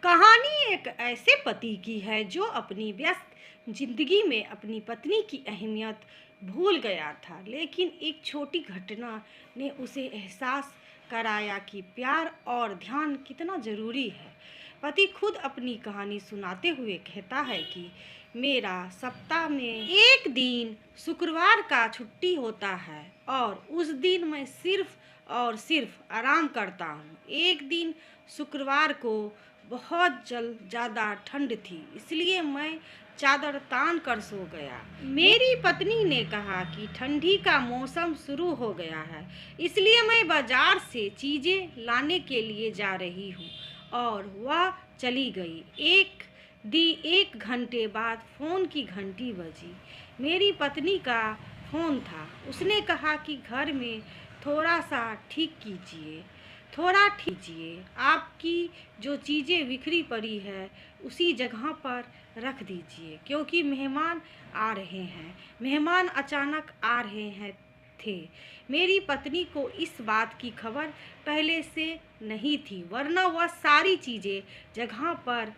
कहानी एक ऐसे पति की है जो अपनी व्यस्त जिंदगी में अपनी पत्नी की अहमियत भूल गया था, लेकिन एक छोटी घटना ने उसे एहसास कराया कि प्यार और ध्यान कितना जरूरी है। पति खुद अपनी कहानी सुनाते हुए कहता है कि मेरा सप्ताह में एक दिन शुक्रवार का छुट्टी होता है और उस दिन मैं सिर्फ और सिर्फ आराम करता हूँ। एक दिन शुक्रवार को बहुत ज़्यादा ठंड थी, इसलिए मैं चादर तान कर सो गया। मेरी पत्नी ने कहा कि ठंडी का मौसम शुरू हो गया है, इसलिए मैं बाजार से चीज़ें लाने के लिए जा रही हूँ, और वह चली गई। एक घंटे बाद फ़ोन की घंटी बजी। मेरी पत्नी का फ़ोन था। उसने कहा कि घर में थोड़ा सा ठीक कीजिए, आपकी जो चीज़ें बिखरी पड़ी है उसी जगह पर रख दीजिए, क्योंकि मेहमान अचानक आ रहे हैं थे। मेरी पत्नी को इस बात की खबर पहले से नहीं थी, वरना वह सारी चीज़ें जगह पर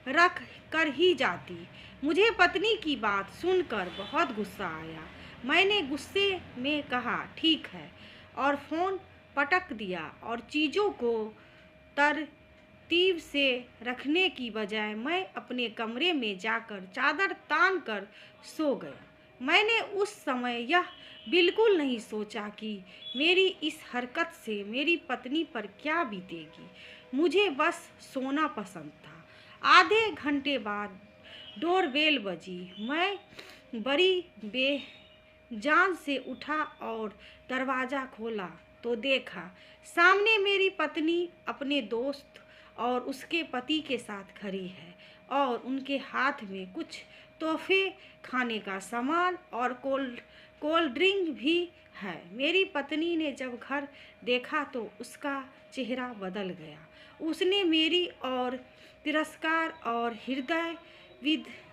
रख कर ही जाती। मुझे पत्नी की बात सुनकर बहुत गुस्सा आया। मैंने गुस्से में कहा ठीक है, और फ़ोन पटक दिया और चीज़ों को तरतीब से रखने की बजाय मैं अपने कमरे में जाकर चादर तान कर सो गया। मैंने उस समय यह बिल्कुल नहीं सोचा कि मेरी इस हरकत से मेरी पत्नी पर क्या बीतेगी। मुझे बस सोना पसंद था। आधे घंटे बाद डोरबेल बजी। मैं बड़ी बेजान से उठा और दरवाज़ा खोला तो देखा सामने मेरी पत्नी अपने दोस्त और उसके पति के साथ खड़ी है, और उनके हाथ में कुछ तोहफे, खाने का सामान और कोल्ड ड्रिंक भी है। मेरी पत्नी ने जब घर देखा तो उसका चेहरा बदल गया। उसने मेरी और तिरस्कार और हृदय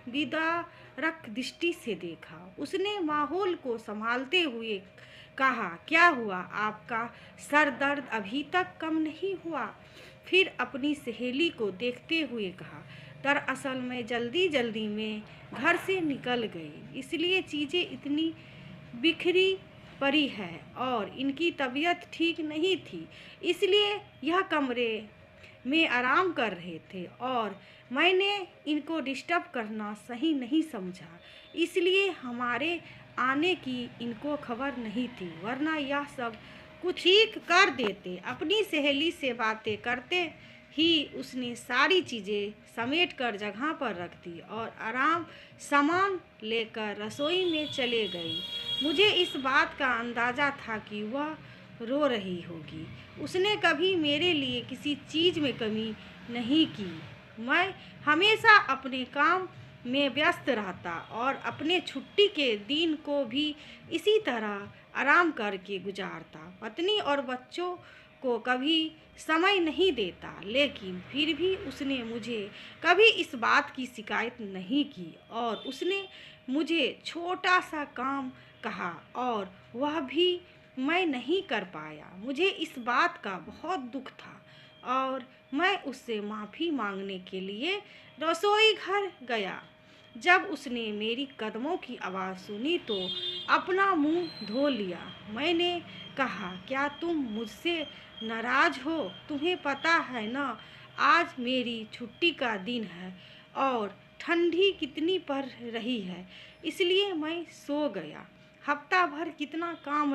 विदारक दृष्टि से देखा। उसने माहौल को संभालते हुए कहा, क्या हुआ, आपका सर दर्द अभी तक कम नहीं हुआ? फिर अपनी सहेली को देखते हुए कहा, दरअसल मैं जल्दी में घर से निकल गई, इसलिए चीज़ें इतनी बिखरी पड़ी है, और इनकी तबीयत ठीक नहीं थी, इसलिए यह कमरे में आराम कर रहे थे, और मैंने इनको डिस्टर्ब करना सही नहीं समझा, इसलिए हमारे आने की इनको खबर नहीं थी, वरना यह सब कुछ ठीक कर देते। अपनी सहेली से बातें करते ही उसने सारी चीज़ें समेट कर जगह पर रख दी और सामान लेकर रसोई में चले गई। मुझे इस बात का अंदाज़ा था कि वह रो रही होगी। उसने कभी मेरे लिए किसी चीज़ में कमी नहीं की। मैं हमेशा अपने काम में व्यस्त रहता और अपने छुट्टी के दिन को भी इसी तरह आराम करके गुजारता। पत्नी और बच्चों को कभी समय नहीं देता, लेकिन फिर भी उसने मुझे कभी इस बात की शिकायत नहीं की, और उसने मुझे छोटा सा काम कहा और वह भी मैं नहीं कर पाया। मुझे इस बात का बहुत दुख था, और मैं उससे माफ़ी मांगने के लिए रसोई घर गया। जब उसने मेरी कदमों की आवाज़ सुनी तो अपना मुंह धो लिया। मैंने कहा, क्या तुम मुझसे नाराज़ हो? तुम्हें पता है ना, आज मेरी छुट्टी का दिन है और ठंडी कितनी पड़ रही है, इसलिए मैं सो गया। हफ्ता भर कितना काम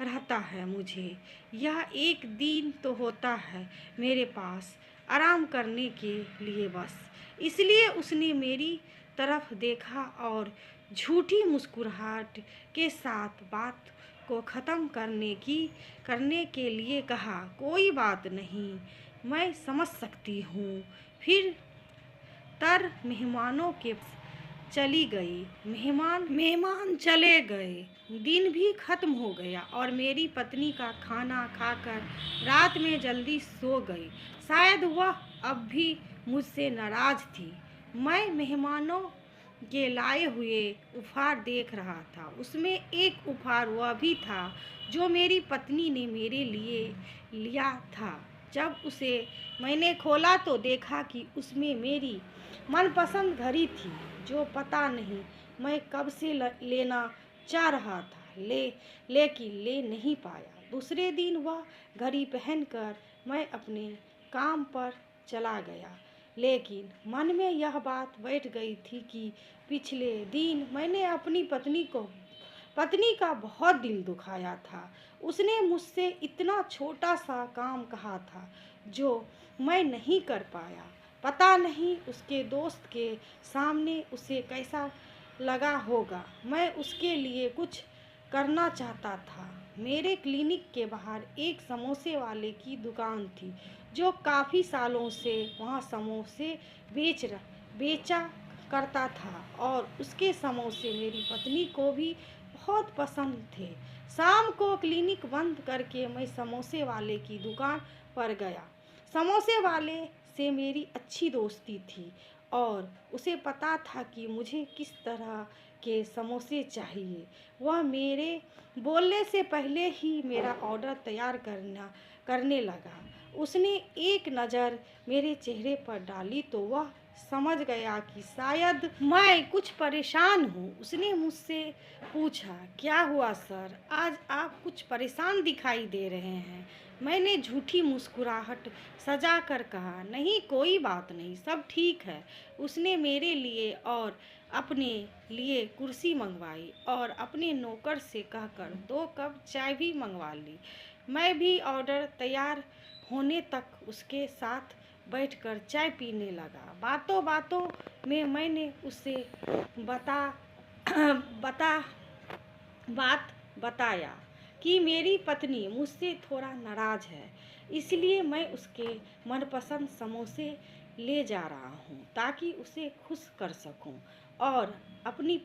रहता है मुझे, यह एक दिन तो होता है मेरे पास आराम करने के लिए बस। इसलिए उसने मेरी तरफ देखा और झूठी मुस्कुराहट के साथ बात को ख़त्म करने के लिए कहा, कोई बात नहीं, मैं समझ सकती हूँ। फिर मेहमानों के चली गई। मेहमान चले गए, दिन भी खत्म हो गया, और मेरी पत्नी का खाना खाकर रात में जल्दी सो गई। शायद वह अब भी मुझसे नाराज़ थी। मैं मेहमानों के लाए हुए उपहार देख रहा था। उसमें एक उपहार वह भी था जो मेरी पत्नी ने मेरे लिए लिया था। जब उसे मैंने खोला तो देखा कि उसमें मेरी मनपसंद घड़ी थी, जो पता नहीं मैं कब से लेना चाह रहा था, लेकिन ले नहीं पाया। दूसरे दिन वह घड़ी पहनकर मैं अपने काम पर चला गया, लेकिन मन में यह बात बैठ गई थी कि पिछले दिन मैंने अपनी पत्नी का बहुत दिल दुखाया था। उसने मुझसे इतना छोटा सा काम कहा था जो मैं नहीं कर पाया। पता नहीं उसके दोस्त के सामने उसे कैसा लगा होगा। मैं उसके लिए कुछ करना चाहता था। मेरे क्लिनिक के बाहर एक समोसे वाले की दुकान थी, जो काफ़ी सालों से वहाँ समोसे बेचा करता था, और उसके समोसे मेरी पत्नी को भी बहुत पसंद थे। शाम को क्लिनिक बंद करके मैं समोसे वाले की दुकान पर गया। समोसे वाले से मेरी अच्छी दोस्ती थी, और उसे पता था कि मुझे किस तरह के समोसे चाहिए। वह मेरे बोलने से पहले ही मेरा ऑर्डर तैयार करने लगा। उसने एक नज़र मेरे चेहरे पर डाली तो वह समझ गया कि शायद मैं कुछ परेशान हूँ। उसने मुझसे पूछा, क्या हुआ सर, आज आप कुछ परेशान दिखाई दे रहे हैं। मैंने झूठी मुस्कुराहट सजा कर कहा, नहीं कोई बात नहीं, सब ठीक है। उसने मेरे लिए और अपने लिए कुर्सी मंगवाई और अपने नौकर से कहकर 2 कप चाय भी मंगवा ली। मैं भी ऑर्डर तैयार होने तक उसके साथ बैठकर चाय पीने लगा। बातों बातों में मैंने उसे बता बता बात बताया कि मेरी पत्नी मुझसे थोड़ा नाराज़ है, इसलिए मैं उसके मनपसंद समोसे ले जा रहा हूँ ताकि उसे खुश कर सकूँ, और अपनी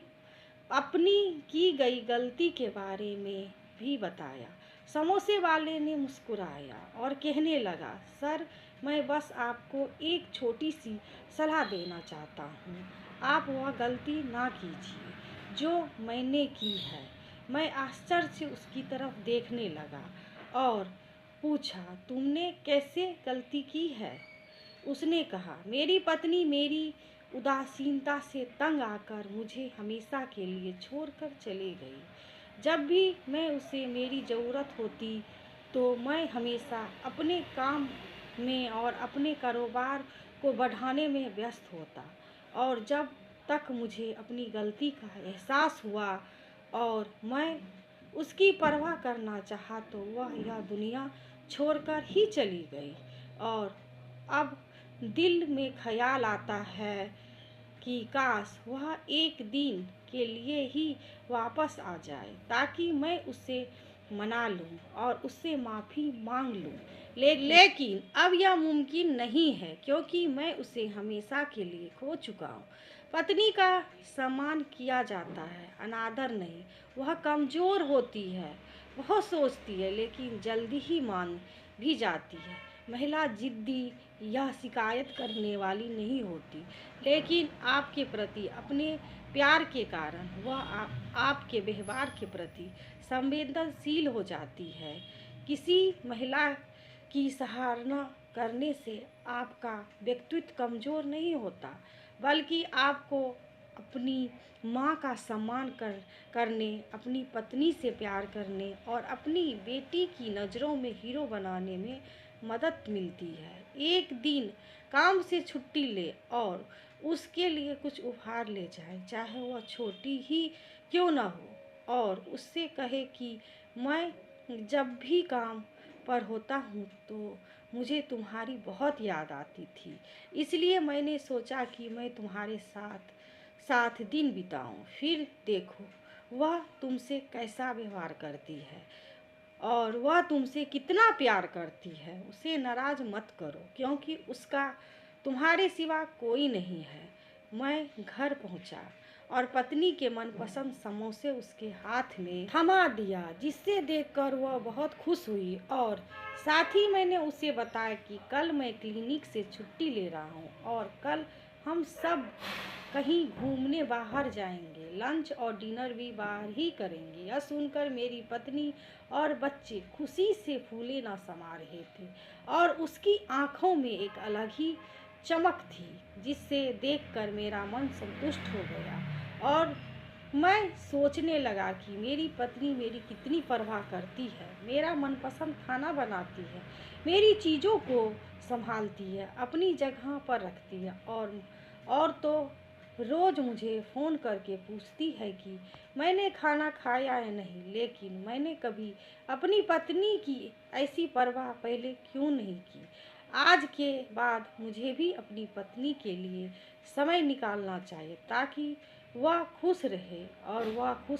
अपनी की गई गलती के बारे में भी बताया। समोसे वाले ने मुस्कुराया और कहने लगा, सर मैं बस आपको एक छोटी सी सलाह देना चाहता हूँ। आप वह गलती ना कीजिए जो मैंने की है। मैं आश्चर्य से उसकी तरफ देखने लगा और पूछा, तुमने कैसे गलती की है? उसने कहा, मेरी पत्नी मेरी उदासीनता से तंग आकर मुझे हमेशा के लिए छोड़कर चली गई। जब भी मैं उसे मेरी ज़रूरत होती तो मैं हमेशा अपने काम में और अपने कारोबार को बढ़ाने में व्यस्त होता, और जब तक मुझे अपनी गलती का एहसास हुआ और मैं उसकी परवाह करना चाहा तो वह यह दुनिया छोड़कर ही चली गई। और अब दिल में ख्याल आता है कि काश वह एक दिन के लिए ही वापस आ जाए ताकि मैं उसे मना लूं और उससे माफ़ी मांग लूं। लेकिन अब यह मुमकिन नहीं है, क्योंकि मैं उसे हमेशा के लिए खो चुका हूँ। पत्नी का सम्मान किया जाता है, अनादर नहीं। वह कमज़ोर होती है, बहुत सोचती है, लेकिन जल्दी ही मान भी जाती है। महिला जिद्दी या शिकायत करने वाली नहीं होती, लेकिन आपके प्रति अपने प्यार के कारण वह आपके व्यवहार के प्रति संवेदनशील हो जाती है। किसी महिला की सराहना करने से आपका व्यक्तित्व कमज़ोर नहीं होता, बल्कि आपको अपनी माँ का सम्मान करने, अपनी पत्नी से प्यार करने और अपनी बेटी की नज़रों में हीरो बनाने में मदद मिलती है। एक दिन काम से छुट्टी ले और उसके लिए कुछ उपहार ले जाए, चाहे वह छोटी ही क्यों ना हो, और उससे कहे कि मैं जब भी काम पर होता हूँ तो मुझे तुम्हारी बहुत याद आती थी, इसलिए मैंने सोचा कि मैं तुम्हारे साथ साथ दिन बिताऊं। फिर देखो वह तुमसे कैसा व्यवहार करती है और वह तुमसे कितना प्यार करती है। उसे नाराज़ मत करो, क्योंकि उसका तुम्हारे सिवा कोई नहीं है। मैं घर पहुंचा और पत्नी के मनपसंद समोसे उसके हाथ में थमा दिया, जिससे देखकर वह बहुत खुश हुई, और साथ ही मैंने उसे बताया कि कल मैं क्लिनिक से छुट्टी ले रहा हूँ और कल हम सब कहीं घूमने बाहर जाएंगे, लंच और डिनर भी बाहर ही करेंगे। यह सुनकर मेरी पत्नी और बच्चे खुशी से फूले न समा रहे थे और उसकी आंखों में एक अलग ही चमक थी जिससे देखकर मेरा मन संतुष्ट हो गया। और मैं सोचने लगा कि मेरी पत्नी मेरी कितनी परवाह करती है, मेरा मनपसंद खाना बनाती है, मेरी चीज़ों को संभालती है, अपनी जगह पर रखती है और तो रोज़ मुझे फ़ोन करके पूछती है कि मैंने खाना खाया या नहीं। लेकिन मैंने कभी अपनी पत्नी की ऐसी परवाह पहले क्यों नहीं की। आज के बाद मुझे भी अपनी पत्नी के लिए समय निकालना चाहिए ताकि वह खुश रहे, और वह खुश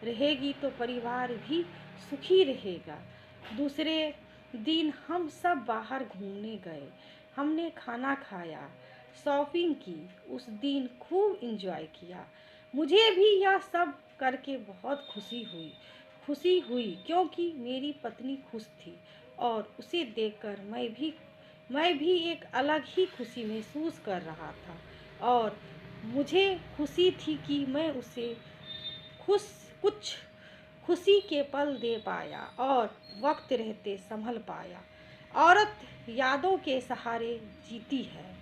रहेगी तो परिवार भी सुखी रहेगा। दूसरे दिन हम सब बाहर घूमने गए, हमने खाना खाया, शॉपिंग की, उस दिन खूब एंजॉय किया। मुझे भी यह सब करके बहुत खुशी हुई क्योंकि मेरी पत्नी खुश थी और उसे देखकर मैं भी एक अलग ही खुशी महसूस कर रहा था। और मुझे खुशी थी कि मैं उसे खुश कुछ खुशी के पल दे पाया और वक्त रहते संभल पाया। औरत यादों के सहारे जीती है।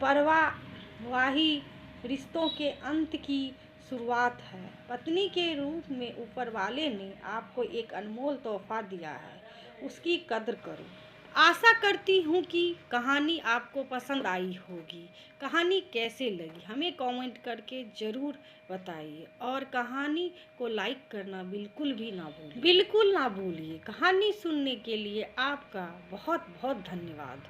परवाही रिश्तों के अंत की शुरुआत है। पत्नी के रूप में ऊपर वाले ने आपको एक अनमोल तोहफा दिया है, उसकी कद्र करो। आशा करती हूँ कि कहानी आपको पसंद आई होगी। कहानी कैसे लगी हमें कमेंट करके ज़रूर बताइए और कहानी को लाइक करना बिल्कुल ना भूलिए। कहानी सुनने के लिए आपका बहुत बहुत धन्यवाद।